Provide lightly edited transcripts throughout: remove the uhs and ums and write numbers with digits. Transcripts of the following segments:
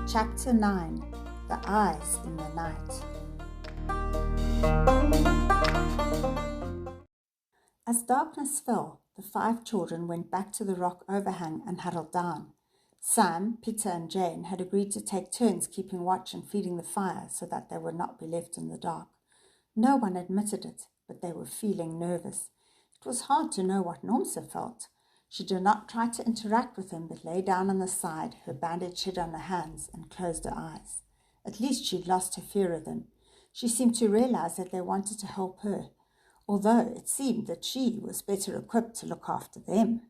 Chapter 9. The Eyes in the Night. As darkness fell, the 5 children went back to the rock overhang and huddled down. Sam, Peter and Jane had agreed to take turns keeping watch and feeding the fire so that they would not be left in the dark. No one admitted it, but they were feeling nervous. It was hard to know what Nomsa felt. She did not try to interact with him, but lay down on the side, her bandage head on her hands, and closed her eyes. At least she'd lost her fear of them. She seemed to realize that they wanted to help her, although it seemed that she was better equipped to look after them.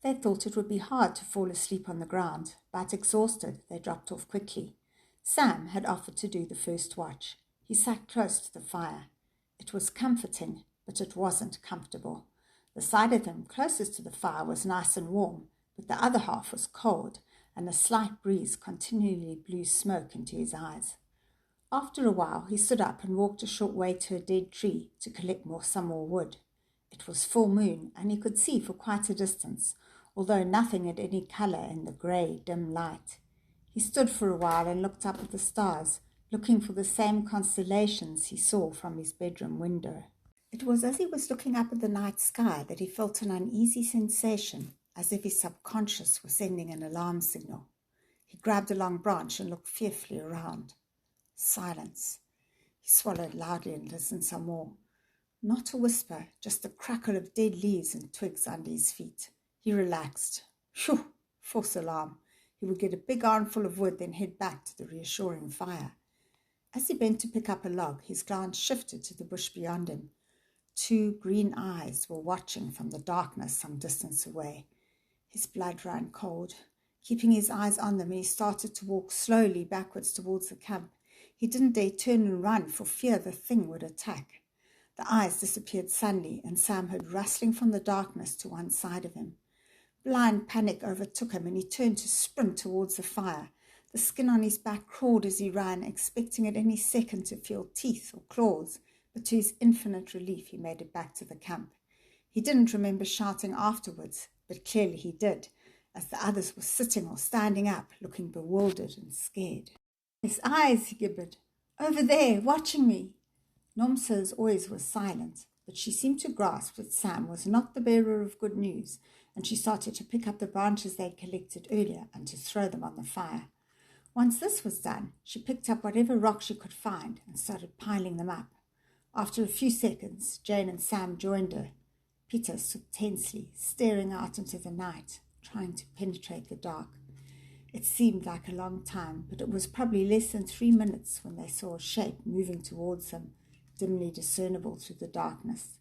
They thought it would be hard to fall asleep on the ground, but exhausted, they dropped off quickly. Sam had offered to do the first watch. He sat close to the fire. It was comforting, but it wasn't comfortable. The side of him closest to the fire was nice and warm, but the other half was cold, and a slight breeze continually blew smoke into his eyes. After a while, he stood up and walked a short way to a dead tree to collect some more wood. It was full moon, and he could see for quite a distance, although nothing had any colour in the grey, dim light. He stood for a while and looked up at the stars, looking for the same constellations he saw from his bedroom window. It was as he was looking up at the night sky that he felt an uneasy sensation, as if his subconscious was sending an alarm signal. He grabbed a long branch and looked fearfully around. Silence. He swallowed loudly and listened some more. Not a whisper, just the crackle of dead leaves and twigs under his feet. He relaxed. Phew! False alarm. He would get a big armful of wood, then head back to the reassuring fire. As he bent to pick up a log, his glance shifted to the bush beyond him. 2 green eyes were watching from the darkness some distance away. His blood ran cold. Keeping his eyes on them, he started to walk slowly backwards towards the camp. He didn't dare turn and run for fear the thing would attack. The eyes disappeared suddenly, and Sam heard rustling from the darkness to one side of him. Blind panic overtook him, and he turned to sprint towards the fire. The skin on his back crawled as he ran, expecting at any second to feel teeth or claws, but to his infinite relief he made it back to the camp. He didn't remember shouting afterwards, but clearly he did, as the others were sitting or standing up, looking bewildered and scared. "His eyes," he gibbered. "Over there, watching me." Nomsa, as always, was silent, but she seemed to grasp that Sam was not the bearer of good news, and she started to pick up the branches they'd collected earlier and to throw them on the fire. Once this was done, she picked up whatever rock she could find and started piling them up. After a few seconds, Jane and Sam joined her. Peter stood tensely, staring out into the night, trying to penetrate the dark. It seemed like a long time, but it was probably less than 3 minutes when they saw a shape moving towards them, dimly discernible through the darkness.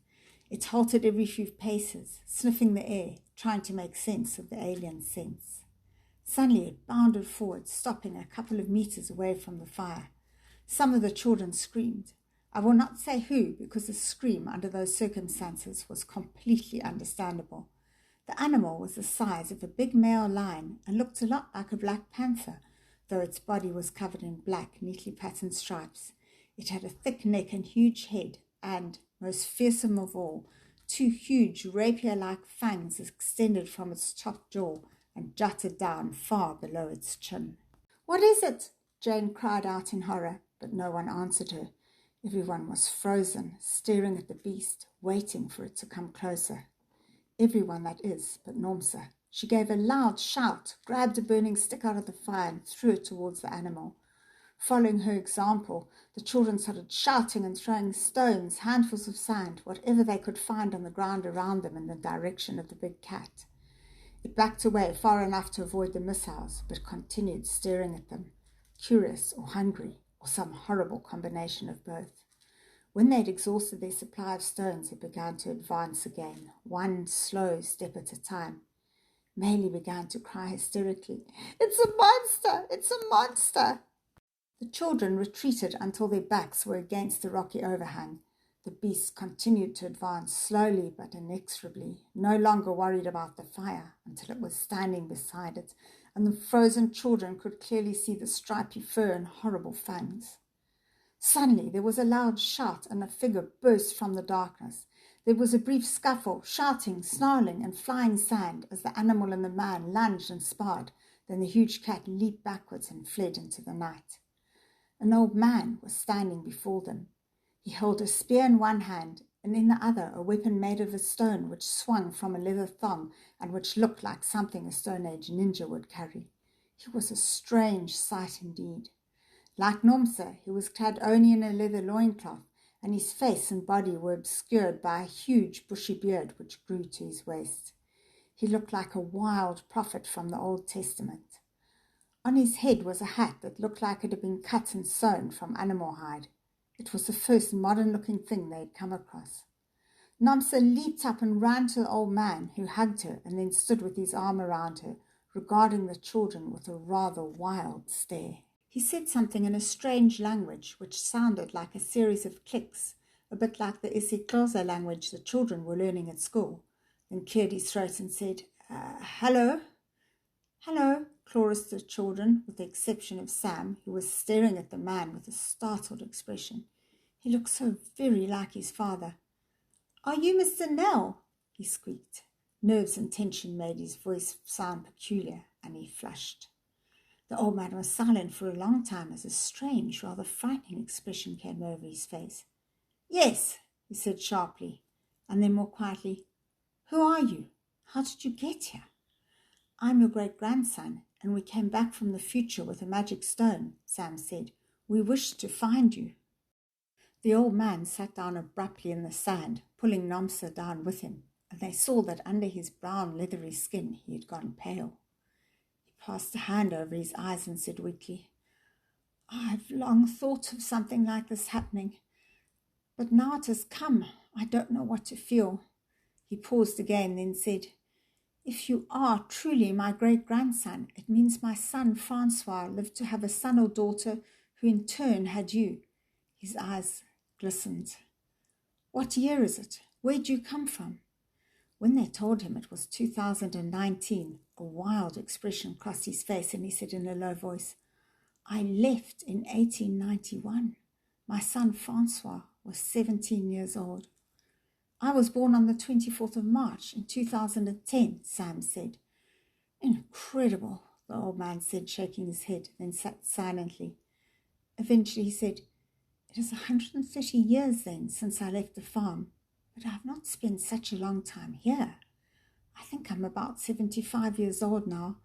It halted every few paces, sniffing the air, trying to make sense of the alien scents. Suddenly it bounded forward, stopping a couple of meters away from the fire. Some of the children screamed. I will not say who, because a scream under those circumstances was completely understandable. The animal was the size of a big male lion and looked a lot like a black panther, though its body was covered in black, neatly patterned stripes. It had a thick neck and huge head, and, most fearsome of all, 2 huge rapier-like fangs extended from its top jaw and jutted down far below its chin. "What is it?" Jane cried out in horror, but no one answered her. Everyone was frozen, staring at the beast, waiting for it to come closer. Everyone, that is, but Nomsa. She gave a loud shout, grabbed a burning stick out of the fire and threw it towards the animal. Following her example, the children started shouting and throwing stones, handfuls of sand, whatever they could find on the ground around them in the direction of the big cat. It backed away far enough to avoid the missiles, but continued staring at them, curious or hungry, or some horrible combination of both. When they'd exhausted their supply of stones, it began to advance again, one slow step at a time. Maylie began to cry hysterically, "It's a monster! It's a monster!" The children retreated until their backs were against the rocky overhang. The beast continued to advance slowly but inexorably, no longer worried about the fire, until it was standing beside it, and the frozen children could clearly see the stripy fur and horrible fangs. Suddenly there was a loud shout, and a figure burst from the darkness. There was a brief scuffle, shouting, snarling, and flying sand as the animal and the man lunged and sparred. Then the huge cat leaped backwards and fled into the night. An old man was standing before them. He held a spear in one hand, and in the other a weapon made of a stone which swung from a leather thong and which looked like something a Stone Age ninja would carry. He was a strange sight indeed. Like Nomsa, he was clad only in a leather loincloth, and his face and body were obscured by a huge bushy beard which grew to his waist. He looked like a wild prophet from the Old Testament. On his head was a hat that looked like it had been cut and sewn from animal hide. It was the first modern-looking thing they had come across. Nomsa leaped up and ran to the old man, who hugged her and then stood with his arm around her, regarding the children with a rather wild stare. He said something in a strange language which sounded like a series of clicks, a bit like the isiXhosa language the children were learning at school, then cleared his throat and said, "Hello?" "Hello," chorused the children, with the exception of Sam, who was staring at the man with a startled expression. He looked so very like his father. "Are you Mr. Nell?" he squeaked. Nerves and tension made his voice sound peculiar, and he flushed. The old man was silent for a long time as a strange, rather frightening expression came over his face. "Yes," he said sharply, and then more quietly, "Who are you? How did you get here?" "I'm your great-grandson, and we came back from the future with a magic stone," Sam said. "We wished to find you." The old man sat down abruptly in the sand, pulling Nomsa down with him, and they saw that under his brown leathery skin he had gone pale. He passed a hand over his eyes and said weakly, "I've long thought of something like this happening, but now it has come. I don't know what to feel." He paused again, then said, "If you are truly my great-grandson, it means my son Francois lived to have a son or daughter who in turn had you." His eyes glistened. "What year is it? Where do you come from?" When they told him it was 2019, a wild expression crossed his face, and he said in a low voice, "I left in 1891. My son Francois was 17 years old." "I was born on the 24th of March in 2010, Sam said. "Incredible," the old man said, shaking his head, then sat silently. Eventually he said, "It is 130 years then since I left the farm, but I have not spent such a long time here. I think I'm about 75 years old now.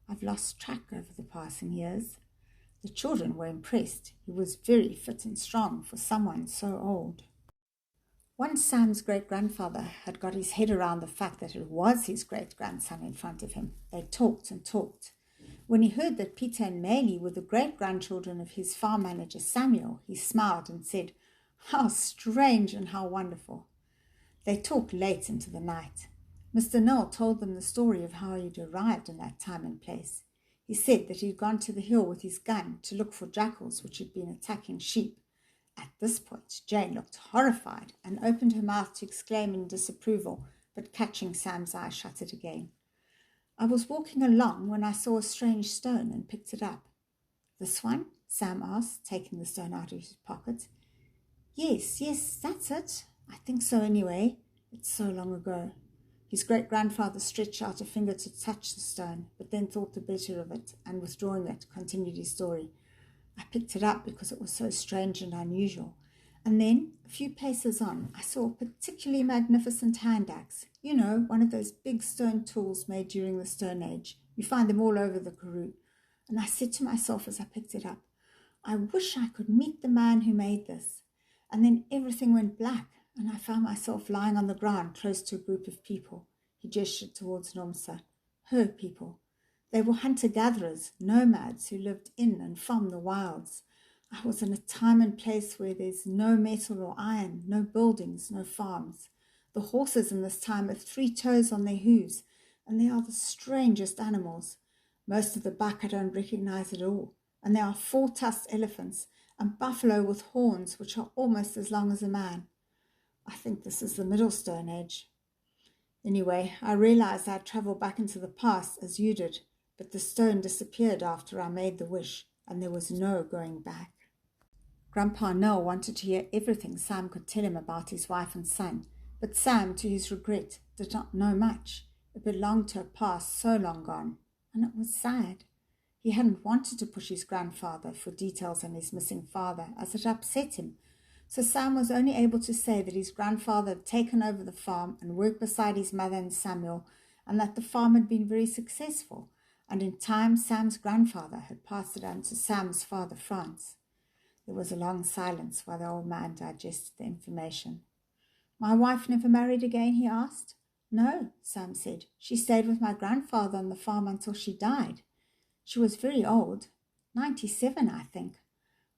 I've lost track over the passing years." The children were impressed. He was very fit and strong for someone so old. Once Sam's great-grandfather had got his head around the fact that it was his great-grandson in front of him, they talked and talked. When he heard that Peter and Maylie were the great-grandchildren of his farm manager Samuel, he smiled and said, "How strange and how wonderful." They talked late into the night. Mr. Nell told them the story of how he'd arrived in that time and place. He said that he'd gone to the hill with his gun to look for jackals which had been attacking sheep. At this point, Jane looked horrified and opened her mouth to exclaim in disapproval, but catching Sam's eye shut it again. "I was walking along when I saw a strange stone and picked it up." "This one?" Sam asked, taking the stone out of his pocket. Yes, that's it. I think so anyway. It's so long ago." His great-grandfather stretched out a finger to touch the stone, but then thought the better of it, and withdrawing it, continued his story. "I picked it up because it was so strange and unusual. And then, a few paces on, I saw a particularly magnificent hand axe. You know, one of those big stone tools made during the Stone Age. You find them all over the Karoo. And I said to myself as I picked it up, I wish I could meet the man who made this. And then everything went black, and I found myself lying on the ground close to a group of people." He gestured towards Nomsa. "Her people. They were hunter-gatherers, nomads who lived in and from the wilds. I was in a time and place where there's no metal or iron, no buildings, no farms. The horses in this time have 3 toes on their hooves, and they are the strangest animals. Most of the buck I don't recognize at all, and there are 4-tusked elephants and buffalo with horns which are almost as long as a man. I think this is the Middle Stone Age. Anyway, I realized I'd travel back into the past as you did, but the stone disappeared after I made the wish, and there was no going back." Grandpa Nell wanted to hear everything Sam could tell him about his wife and son, but Sam, to his regret, did not know much. It belonged to a past so long gone, and it was sad. He hadn't wanted to push his grandfather for details on his missing father, as it upset him. So Sam was only able to say that his grandfather had taken over the farm and worked beside his mother and Samuel, and that the farm had been very successful, and in time Sam's grandfather had passed it on to Sam's father, Franz. There was a long silence while the old man digested the information. "My wife never married again?" he asked. "No," Sam said. "She stayed with my grandfather on the farm until she died. She was very old, 97, I think.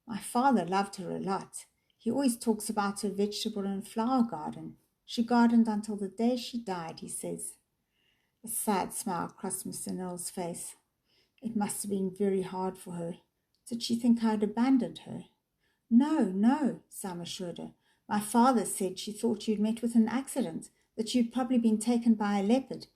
My father loved her a lot. He always talks about her vegetable and flower garden. She gardened until the day she died, he says." A sad smile crossed Mr. Knowles' face. "It must have been very hard for her. Did she think I had abandoned her?" "No, no," Sam assured her. "My father said she thought you'd met with an accident, that you'd probably been taken by a leopard.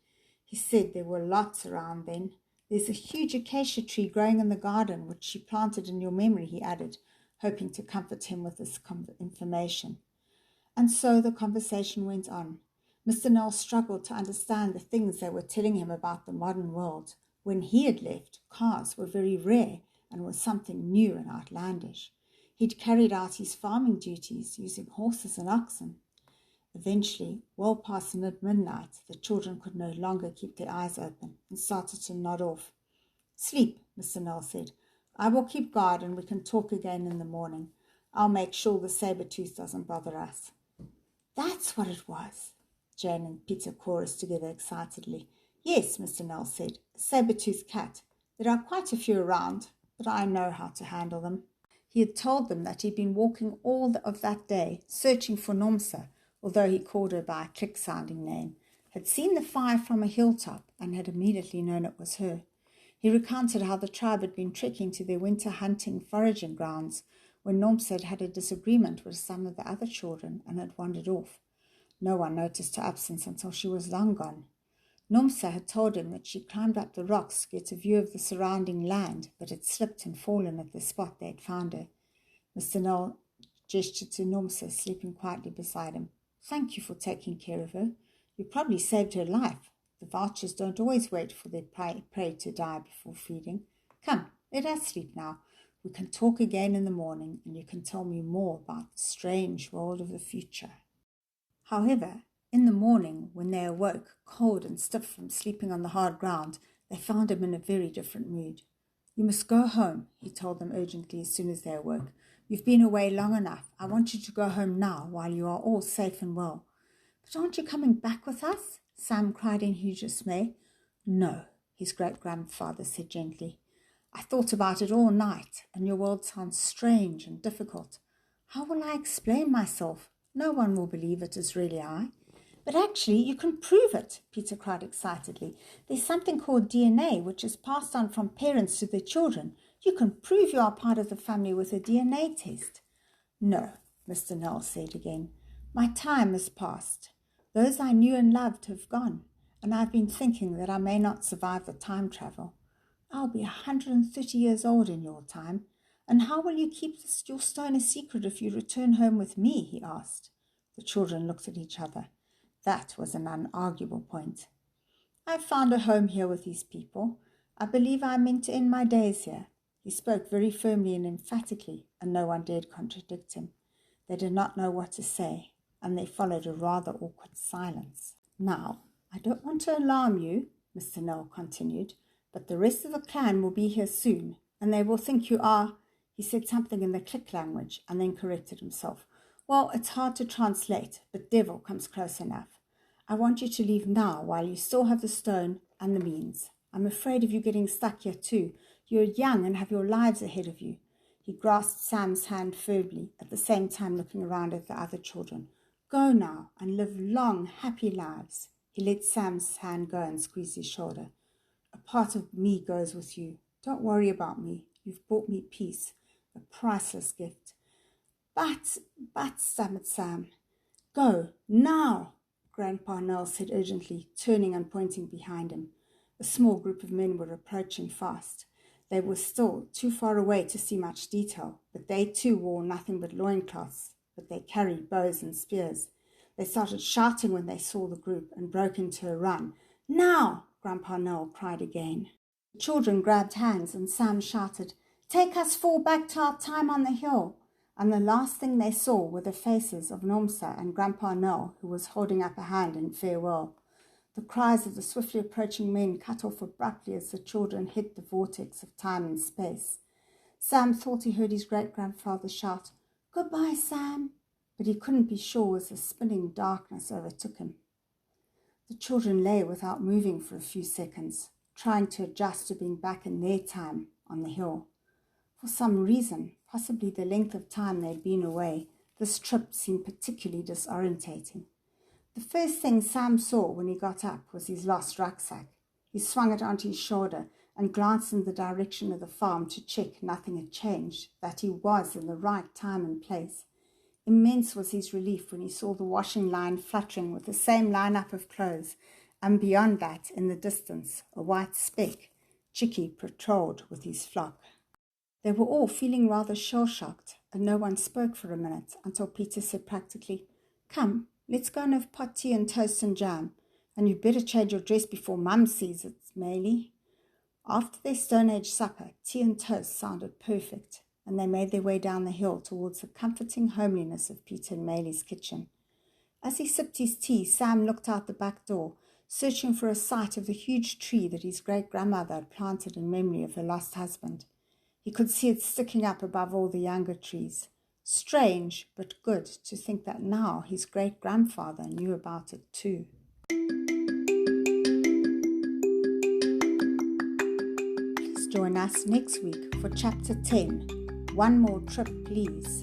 He said there were lots around then. There's a huge acacia tree growing in the garden, which she planted in your memory," he added, hoping to comfort him with this information. And so the conversation went on. Mr. Knowles struggled to understand the things they were telling him about the modern world. When he had left, cars were very rare and was something new and outlandish. He'd carried out his farming duties using horses and oxen. Eventually, well past midnight, the children could no longer keep their eyes open and started to nod off. "Sleep," Mr. Knowles said. "I will keep guard and we can talk again in the morning. I'll make sure the saber-tooth doesn't bother us." "That's what it was," Jane and Peter chorused together excitedly. "Yes," Mr. Knowles said, "a saber-toothed cat. There are quite a few around, but I know how to handle them." He had told them that he'd been walking all of that day, searching for Nomsa, although he called her by a trick-sounding name, had seen the fire from a hilltop and had immediately known it was her. He recounted how the tribe had been trekking to their winter hunting foraging grounds when Nomsa had had a disagreement with some of the other children and had wandered off. No one noticed her absence until she was long gone. Nomsa had told him that she climbed up the rocks to get a view of the surrounding land, but had slipped and fallen at the spot they had found her. Mr. Knowles gestured to Nomsa, sleeping quietly beside him. "Thank you for taking care of her. You probably saved her life. The vultures don't always wait for their prey to die before feeding. Come, let us sleep now. We can talk again in the morning, and you can tell me more about the strange world of the future." However, in the morning, when they awoke, cold and stiff from sleeping on the hard ground, they found him in a very different mood. "You must go home," he told them urgently as soon as they awoke. "You've been away long enough. I want you to go home now while you are all safe and well." "But aren't you coming back with us?" Sam cried in huge dismay. "No," his great-grandfather said gently. "I thought about it all night, and your world sounds strange and difficult. How will I explain myself? No one will believe it is really I." "But actually, you can prove it," Peter cried excitedly. "There's something called DNA, which is passed on from parents to their children. You can prove you are part of the family with a DNA test." "No," Mr. Knowles said again. "My time has passed. Those I knew and loved have gone, and I've been thinking that I may not survive the time travel. I'll be 130 years old in your time. And how will you keep your stone a secret if you return home with me?" he asked. The children looked at each other. That was an unarguable point. "I've found a home here with these people. I believe I'm meant to end my days here." He spoke very firmly and emphatically, and no one dared contradict him. They did not know what to say, and they followed a rather awkward silence. "Now, I don't want to alarm you," Mr. Knowles continued, "but the rest of the clan will be here soon, and they will think you are—" He said something in the click language and then corrected himself. "Well, it's hard to translate, but devil comes close enough. I want you to leave now while you still have the stone and the means. I'm afraid of you getting stuck here too. You're young and have your lives ahead of you." He grasped Sam's hand firmly, at the same time looking around at the other children. "Go now and live long, happy lives." He let Sam's hand go and squeezed his shoulder. "A part of me goes with you. Don't worry about me. You've brought me peace, a priceless gift." But, stammered Sam. "Go, now," Grandpa Knowles said urgently, turning and pointing behind him. A small group of men were approaching fast. They were still too far away to see much detail, but they too wore nothing but loincloths, but they carried bows and spears. They started shouting when they saw the group and broke into a run. "Now!" Grandpa Knowles cried again. The children grabbed hands and Sam shouted, "Take us four back to our time on the hill." And the last thing they saw were the faces of Nomsa and Grandpa Noel, who was holding up a hand in farewell. The cries of the swiftly approaching men cut off abruptly as the children hit the vortex of time and space. Sam thought he heard his great-grandfather shout, "Goodbye, Sam," but he couldn't be sure as the spinning darkness overtook him. The children lay without moving for a few seconds, trying to adjust to being back in their time on the hill. For some reason, possibly the length of time they'd been away, this trip seemed particularly disorientating. The first thing Sam saw when he got up was his lost rucksack. He swung it onto his shoulder and glanced in the direction of the farm to check nothing had changed, that he was in the right time and place. Immense was his relief when he saw the washing line fluttering with the same lineup of clothes, and beyond that, in the distance, a white speck, Chicky patrolled with his flock. They were all feeling rather shell-shocked, and no one spoke for a minute until Peter said practically, "Come, let's go and have pot tea and toast and jam, and you'd better change your dress before Mum sees it, Maylie." After their Stone Age supper, tea and toast sounded perfect, and they made their way down the hill towards the comforting homeliness of Peter and Maylie's kitchen. As he sipped his tea, Sam looked out the back door, searching for a sight of the huge tree that his great-grandmother had planted in memory of her lost husband. He could see it sticking up above all the younger trees. Strange, but good to think that now his great-grandfather knew about it too. Please join us next week for Chapter 10, One More Trip, Please.